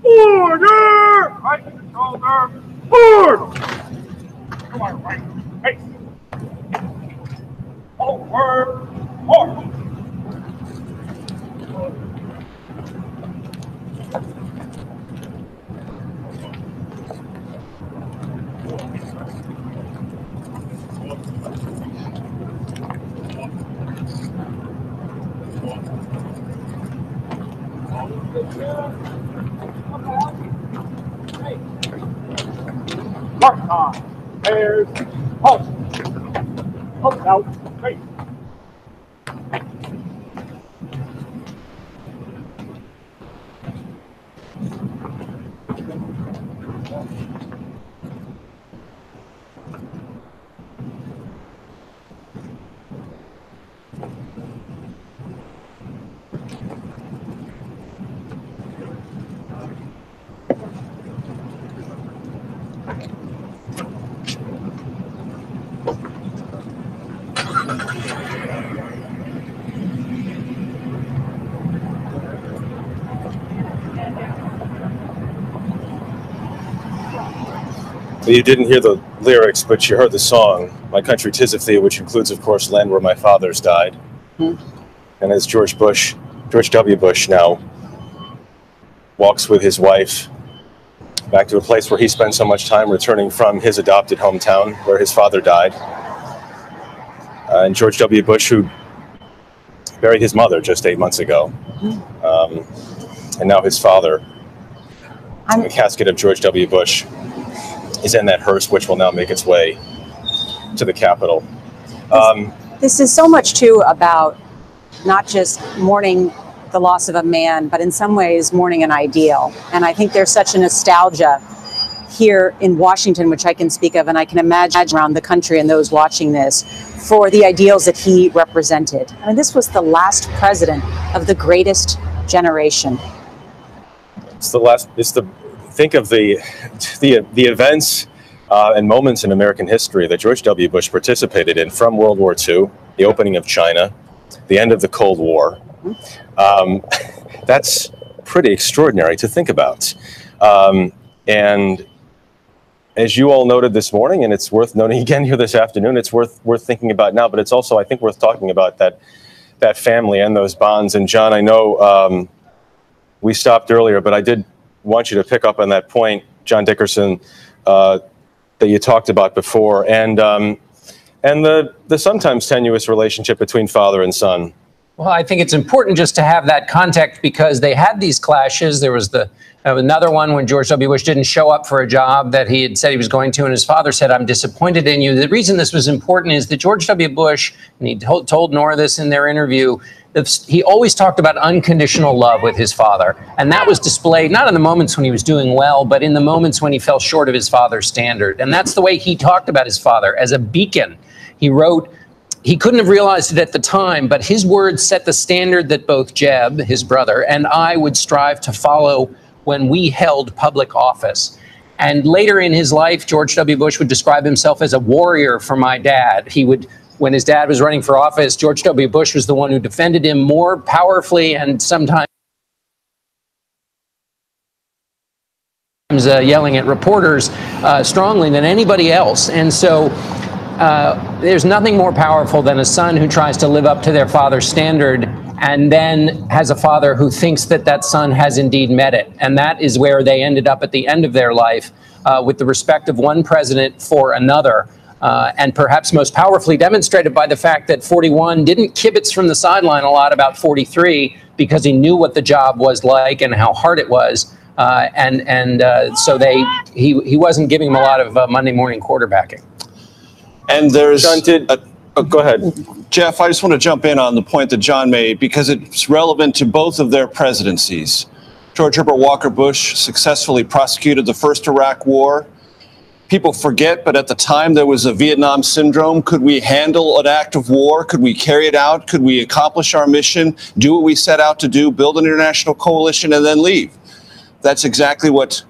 Order! Right shoulder, forward! Come on, right, face. Forward, forward. Mark on, pairs, halt. Halt out, face. You didn't hear the lyrics, but you heard the song, My Country 'Tis of Thee, which includes, of course, Land Where My Fathers Died. And as George W. Bush now walks with his wife back to a place where he spent so much time returning from his adopted hometown where his father died. And George W. Bush, who buried his mother just 8 months ago. And now his father, the casket of George W. Bush, is in that hearse, which will now make its way to the Capitol. This is so much, too, about not just mourning the loss of a man, but in some ways mourning an ideal. And I think there's such a nostalgia here in Washington, which I can speak of, and I can imagine around the country and those watching this, for the ideals that he represented. I mean, this was the last president of the greatest generation. Think of the events and moments in American history that George W. Bush participated in, from World War II, the opening of China, the end of the Cold War. That's pretty extraordinary to think about. And as you all noted this morning, and it's worth noting again here this afternoon, it's worth thinking about now, but it's also, I think, worth talking about that family and those bonds. And John, I know we stopped earlier, but I did want you to pick up on that point, John Dickerson, that you talked about before, and the sometimes tenuous relationship between father and son Well, I think it's important just to have that context because they had these clashes. There was another one when George W. Bush didn't show up for a job that he had said he was going to, and his father said, "I'm disappointed in you." The reason this was important is that George W. Bush, and he told Nora this in their interview, he always talked about unconditional love with his father. And that was displayed not in the moments when he was doing well, but in the moments when he fell short of his father's standard. And that's the way he talked about his father, as a beacon. He wrote, he couldn't have realized it at the time, but his words set the standard that both Jeb, his brother, and I would strive to follow when we held public office. And later in his life, George W. Bush would describe himself as a warrior for my dad. When his dad was running for office, George W. Bush was the one who defended him more powerfully and sometimes yelling at reporters strongly than anybody else. And so there's nothing more powerful than a son who tries to live up to their father's standard and then has a father who thinks that that son has indeed met it. And that is where they ended up at the end of their life, with the respect of one president for another. And perhaps most powerfully demonstrated by the fact that 41 didn't kibitz from the sideline a lot about 43 because he knew what the job was like and how hard it was. So he wasn't giving him a lot of Monday morning quarterbacking. And there's... John, go ahead. Jeff, I just want to jump in on the point that John made because it's relevant to both of their presidencies. George Herbert Walker Bush successfully prosecuted the first Iraq War. People forget, but at the time there was a Vietnam syndrome. Could we handle an act of war? Could we carry it out? Could we accomplish our mission, do what we set out to do, build an international coalition, and then leave? That's exactly what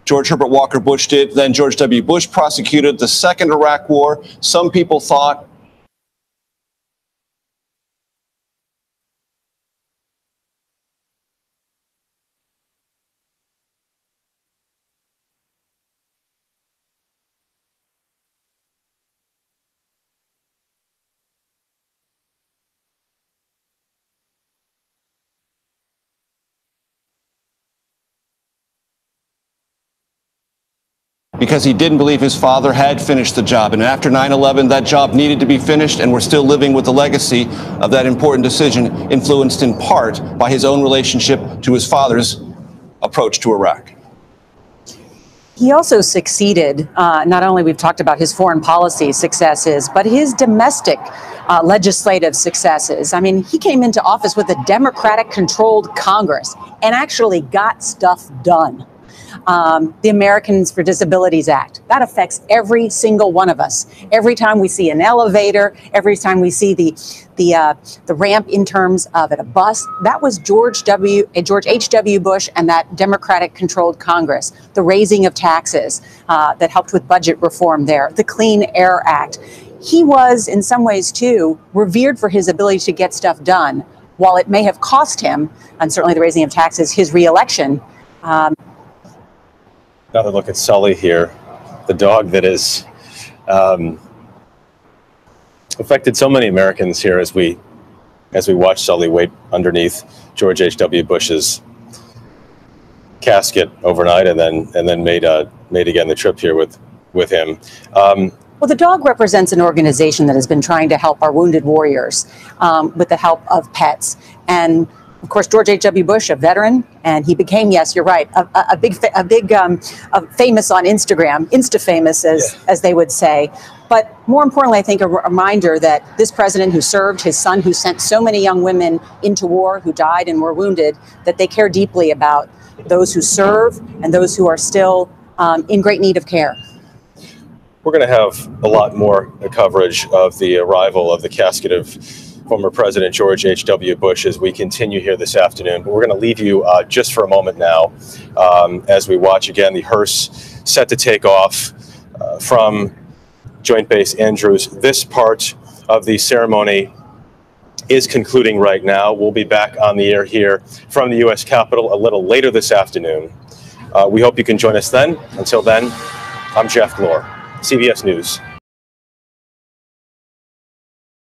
George Herbert Walker Bush did. Then George W. Bush prosecuted the second Iraq War. Some people thought because he didn't believe his father had finished the job. And after 9/11, that job needed to be finished, and we're still living with the legacy of that important decision, influenced in part by his own relationship to his father's approach to Iraq. He also succeeded, not only we've talked about his foreign policy successes, but his domestic legislative successes. I mean, he came into office with a Democratic-controlled Congress and actually got stuff done. The Americans for Disabilities Act. That affects every single one of us. Every time we see an elevator, every time we see the ramp in terms of at a bus, that was George H.W. Bush and that Democratic-controlled Congress. The raising of taxes that helped with budget reform there. The Clean Air Act. He was, in some ways, too, revered for his ability to get stuff done. While it may have cost him, and certainly the raising of taxes, his reelection. Another look at Sully here, the dog that has affected so many Americans here as we watch Sully wait underneath George H.W. Bush's casket overnight, and then made again the trip here with him. Well, the dog represents an organization that has been trying to help our wounded warriors with the help of pets. And of course, George H.W. Bush, a veteran, and he became, yes, you're right, a big famous on Instagram, Insta-famous, as they would say. But more importantly, I think a reminder that this president who served, his son who sent so many young women into war, who died and were wounded, that they care deeply about those who serve and those who are still in great need of care. We're going to have a lot more coverage of the arrival of the casket of former President George H.W. Bush as we continue here this afternoon. But we're going to leave you just for a moment now as we watch again the hearse set to take off from Joint Base Andrews. This part of the ceremony is concluding right now. We'll be back on the air here from the U.S. Capitol a little later this afternoon. We hope you can join us then. Until then, I'm Jeff Glor, CBS News.